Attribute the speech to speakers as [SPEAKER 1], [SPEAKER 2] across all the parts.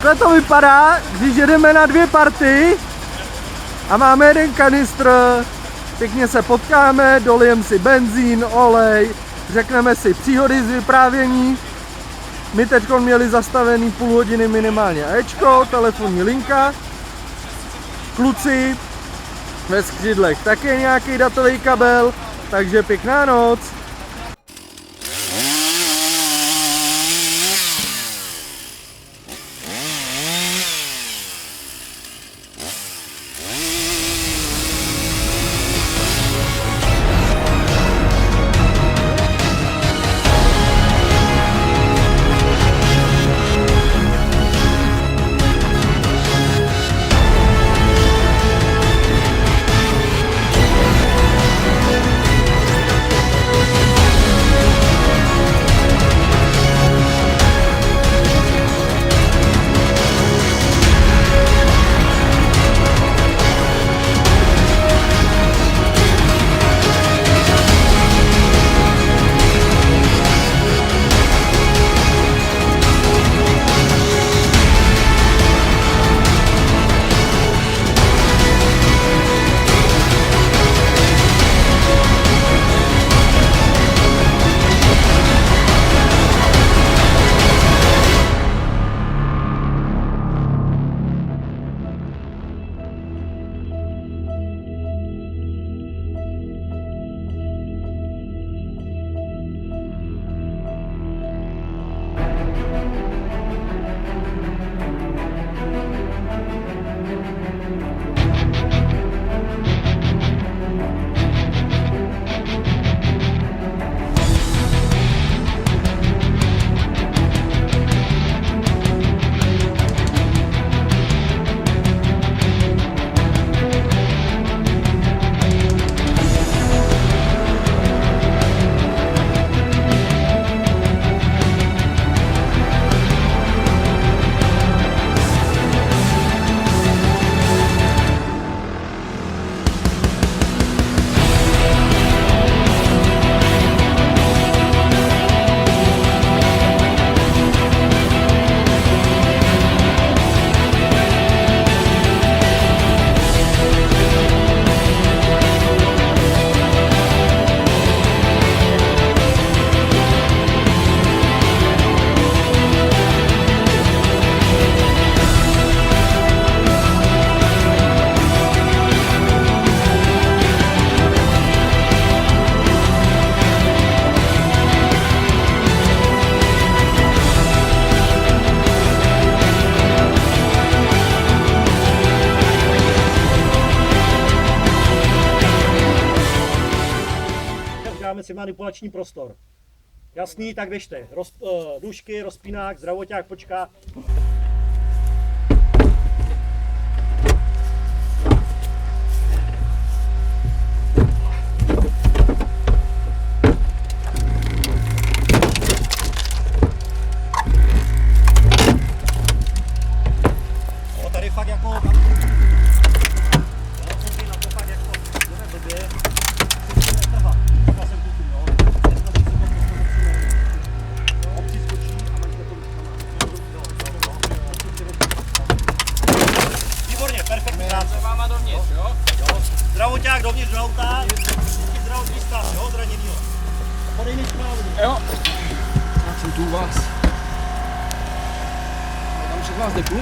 [SPEAKER 1] Takhle to vypadá, když jedeme na 2 party a máme jeden kanistr, pěkně se potkáme, dolijeme si benzín, olej, řekneme si příhody z vyprávění. My teď měli zastavený půl hodiny minimálně Ečko, telefonní linka, kluci ve skřidlech také nějaký datový kabel, takže pěkná noc.
[SPEAKER 2] Si manipulační prostor. Jasný, tak běžte. Dušky, rozpínák, zdravoťák počká. O, tady fakt jako... Na to fakt jako... Blbě. Výborně, perfektní práce.
[SPEAKER 3] Váma dovnitř, jo?
[SPEAKER 2] Zdravoťák dovnitř do auta, zdravotní stav, jo, zraněnýho. Podej mi zprávu.
[SPEAKER 3] Jo. Já jsem tu u vás. Já tam před vás deku.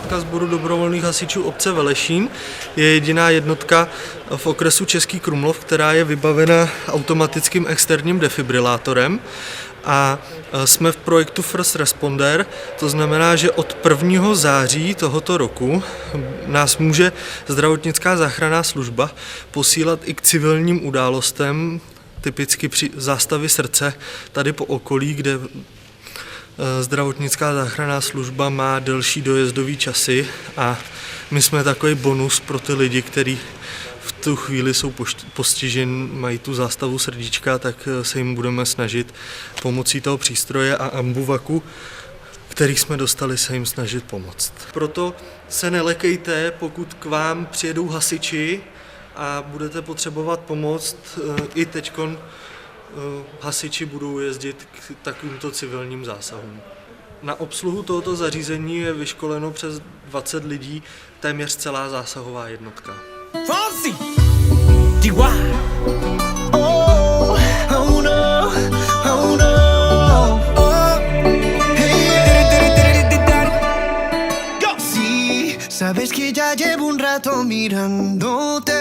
[SPEAKER 1] jednotka sboru dobrovolných hasičů obce Velešín. Je jediná jednotka v okresu Český Krumlov, která je vybavena automatickým externím defibrilátorem. A jsme v projektu First Responder, to znamená, že od 1. září tohoto roku nás může zdravotnická záchranná služba posílat i k civilním událostem, typicky při zástavy srdce tady po okolí, kde zdravotnická záchranná služba má delší dojezdové časy a my jsme takový bonus pro ty lidi, kteří v tu chvíli jsou postiženi, mají tu zástavu srdíčka, tak se jim budeme snažit pomocí toho přístroje a ambuvaku, který jsme dostali, se jim snažit pomoct. Proto se nelekejte, pokud k vám přijedou hasiči a budete potřebovat pomoc. I teďkon hasiči budou jezdit k takovýmto civilním zásahům. Na obsluhu tohoto zařízení je vyškoleno přes 20 lidí, téměř celá zásahová jednotka.
[SPEAKER 4] Fonsi, Chihuahua. Oh, oh no, oh no. Oh, hey. Sí, sabes que ya llevo un rato mirándote.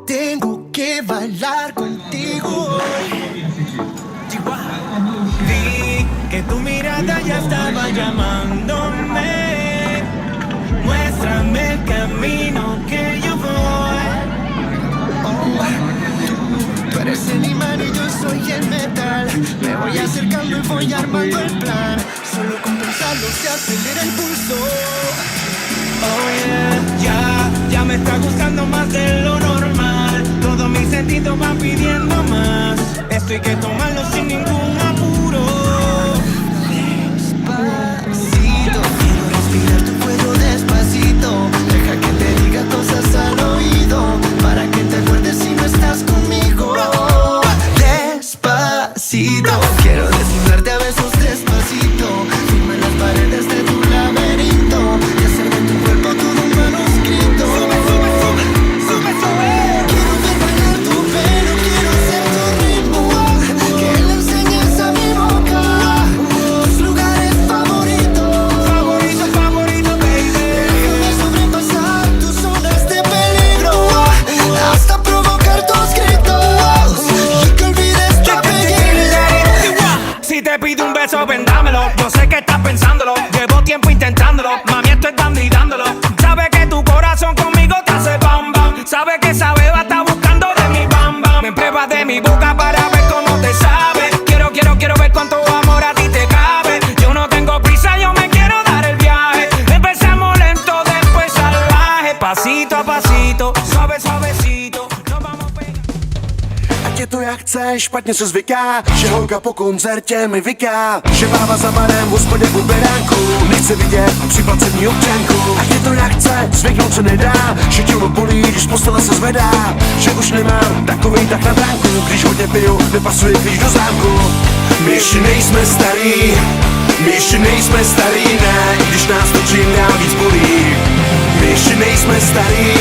[SPEAKER 4] Tengo que bailar contigo hoy. Chihuahua. Vi que tu mirada ya estaba llamándome. Muéstrame el camino que yo voy. Oh, tú eres el imán y yo soy el metal. Me voy acercando y voy armando el plan. Solo con pensarlo se acelera el pulso. Oh yeah, ya me está gustando más de lo normal. Todos mis sentidos van pidiendo más. Esto hay que tomarlo sin ningún apuro. Despacito, quiero respirar tu cuello despacito. Deja que te diga cosas al oído, para que te acuerdes si no estás conmigo. Despacito, quiero desnudarte a besos despacito. Firma las paredes de tu laberinto y hacer de tu cuerpo todo un manuscrito. Sube, sube, sube, sube, sube. Quiero ver bailar tu pelo, quiero ser tu ritmo. Que le enseñes a mi boca tus lugares favoritos. Favorito, favorito, baby. Déjame sobrepasar tus zonas de peligro hasta provocar tus gritos y que olvides tu apellido. Si te pido un beso, vendámelo. Yo sé que estás pensándolo. Llevo tiempo intentándolo. Mami, esto es dando y dándolo. Sabe que tu corazón conmigo te hace bam bam. Sabe que esa beba está buscando de mi bam bam. Me pruebas de mi boca para ver cómo te sabe. Quiero ver cuánto amor a ti te cabe. Yo no tengo prisa, yo me quiero dar el viaje. Empezamos lento, después salvaje. Pasito a pasito, suave, suavecito. Nos vamos pegando.
[SPEAKER 5] Ať je to jak chceš, špatně se zvyká, že holka po koncertě mi vyká, že bába za barem v hospodě u beránku nechce vidět připlacení občanku. Ať je to jak chce, zvyknout se nedá, že tělo bolí, když z postele se zvedá, že už nemám takovej tak na bránku, když hodně piju, nepasuje klíč do zámku. My ještě nejsme starý, my ještě nejsme starý, ne, i když nás to čím dál víc bolí. My ještě nejsme starý,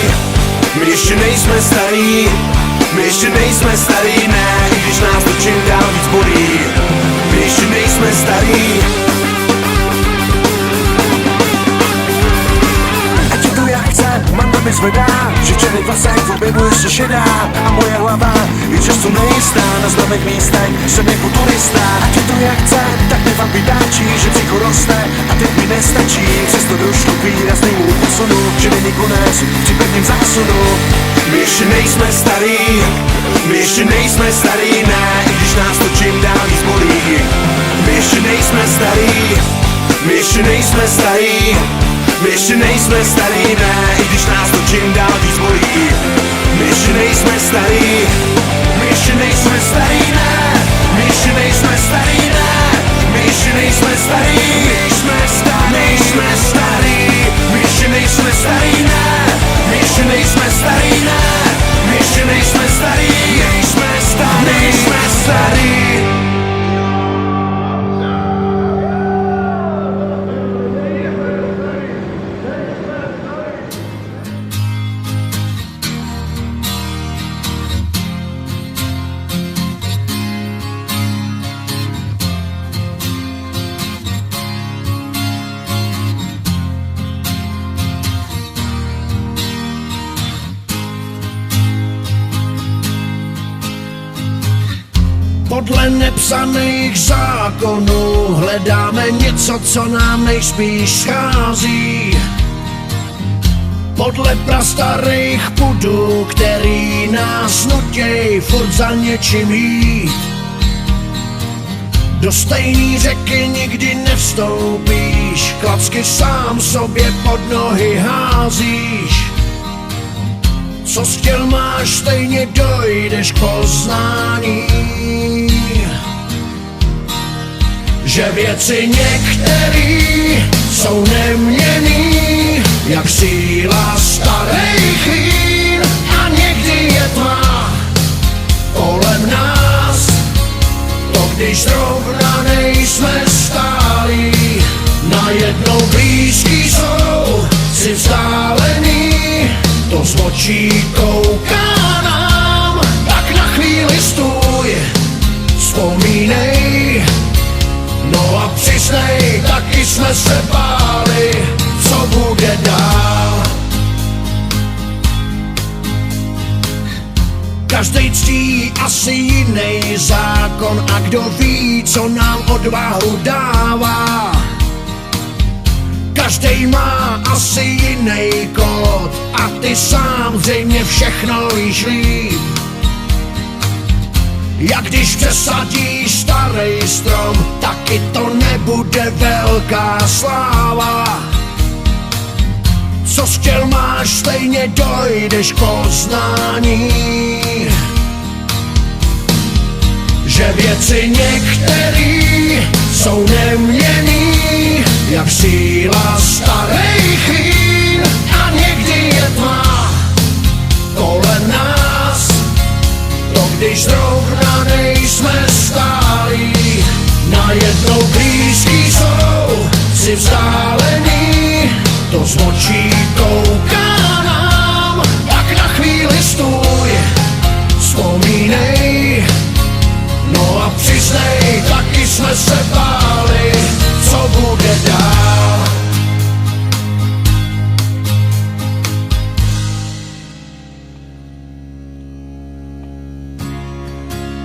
[SPEAKER 5] my ještě nejsme starý, my ještě nejsme starý, ne, i když nás to čím dál víc bolí. My ještě nejsme starý. Ať je to jak chce, manda mi zvedá, že černý vlasek objevuje se šedá a moje hlava je často nejistá, na známých místech jsem jako turista. Ať je to jak chce, tak mi vám vydáčí, že psycho roste a teď mi nestačí. Přesto došlo k výraznému posunu, že není konec při pevným zásunu. My ještě nejsme starý, my ještě nejsme starý, ne, i když nás to čím dál víc bolí. My ještě nejsme starý, my ještě nejsme starý, my ještě nejsme starý, ne, i když nás to čím dál víc bolí. My ještě nejsme starý, my ještě nejsme starý, ne, my ještě nejsme starý, ne, my ještě nejsme starý, nejsme starý, my ještě nejsme starý, ne, my ještě nejsme starý, ne, my ještě nejsme starý, nejsme starý. Podle nepsaných zákonů hledáme něco, co nám nejspíš schází. Podle prastarých pudů, který nás nutěj furt za něčím jít. Do stejný řeky nikdy nevstoupíš, klacky sám sobě pod nohy házíš. Co chtěl máš, stejně dojdeš k poznání, že věci některý jsou neměnný, jak síla starých vín, a někdy je tma kolem nás, to když zrovna nejsme stálí. Najednou blízký jsou si vzdálený, to z očí kouká nám, tak na chvíli stůj, vzpomínej, no a přiznej, taky jsme se báli, co bude dál. Každej ctí asi jiný zákon a kdo ví, co nám odvahu dává. Každej má asi jiný kód a ty sám zřejmě všechno víš líp. Jak když přesadíš starý strom, taky to nebude velká sláva. Co chtěl máš, stejně dojdeš k poznání, že věci některý jsou neměnný, jak síla starých vín, a někdy je tma kolem nás, to když zrovna nejsme stálí. Najednou blízký jsou si vzdálený, to z očí kouká nám, tak na chvíli stůj, vzpomínej, no a přiznej, taky jsme se báli, co bude dál.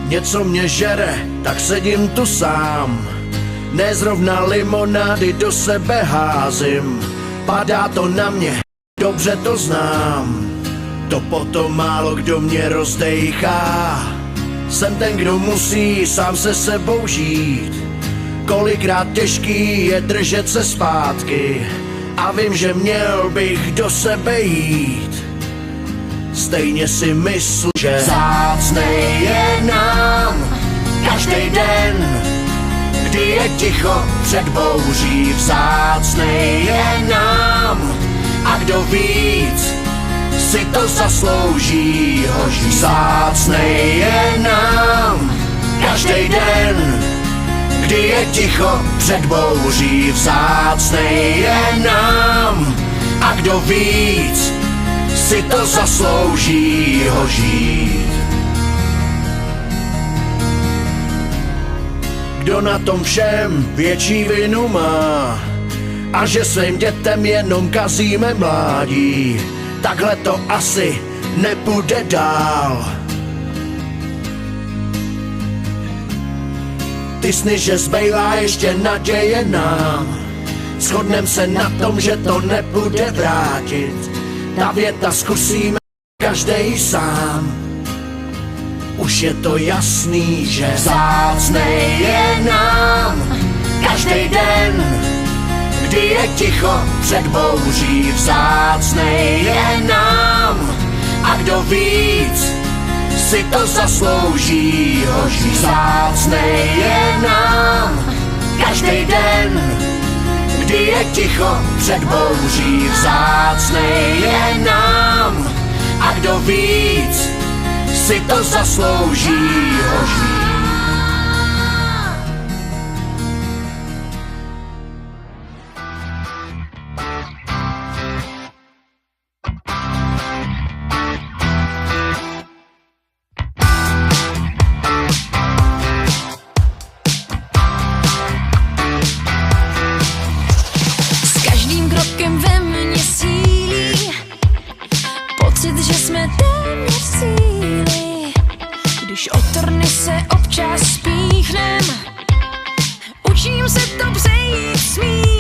[SPEAKER 5] Něco mě žere, tak sedím tu sám, nezrovna limonády do sebe házím. Padá to na mě, dobře to znám, to potom málo kdo mě rozdejchá. Jsem ten, kdo musí sám se sebou žít, kolikrát těžký je držet se zpátky, a vím, že měl bych do sebe jít. Stejně si myslím, že vzácnej je nám každý den, kdy je ticho před bouří. Vzácnej je nám, a kdo víc si to zaslouží hoří. Vzácnej je nám každý den, kdy je ticho před bouří. Vzácnej je nám, a kdo víc si to zaslouží ho žít. Kdo na tom všem větší vinu má, a že svým dětem jenom kazíme mládí, takhle to asi nepůjde dál. Ty sny, že zbývá ještě naděje nám, shodnem se na tom, že to nepůjde vrátit. Ta věta zkusíme každej sám, už je to jasný, že vzácnej je nám každý den, kdy je ticho před bouří. Vzácnej je nám, a kdo víc si to zaslouží hoří. Vzácnej je nám každý den, kdy je ticho před bouří. Vzácnej je nám, a kdo víc si to zaslouží hoří.
[SPEAKER 6] Pocit, že jsme téměř síly, Když o trny se občas spíchnem, učím se to přejít smích.